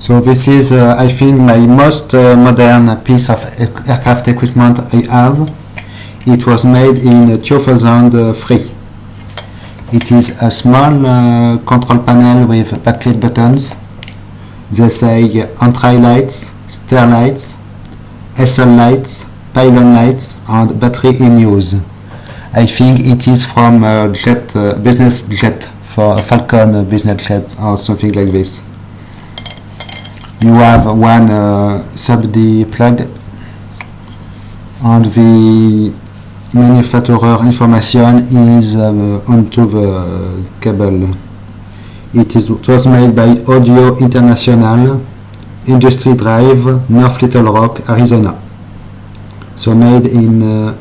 So this is, I think, my most modern piece of aircraft equipment I have. It was made in 2003. It is a small control panel with backlit buttons. They say entry lights, stair lights, SL lights, pylon lights, and battery in use. I think it is from a jet, business jet, for a Falcon business jet or something like this. You have one sub-D plug and the manufacturer information is onto the cable. It was made by Audio International, Industry Drive, North Little Rock, Arizona. So made in the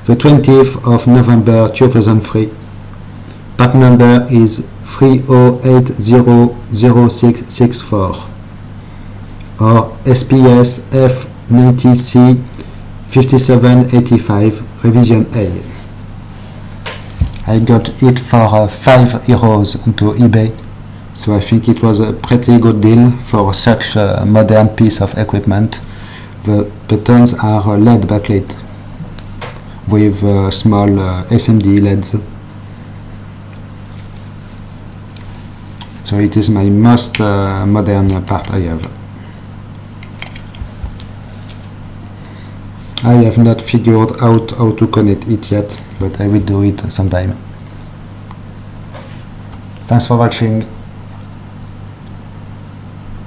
20th of November 2003. Part number is 30800664 or SPS F90C 5785 revision A. I got it for €5 onto eBay, so I think it was a pretty good deal for such a modern piece of equipment. The buttons are LED backlit with small SMD LEDs. So it is my most modern part I have. I have not figured out how to connect it yet, but I will do it sometime. Thanks for watching.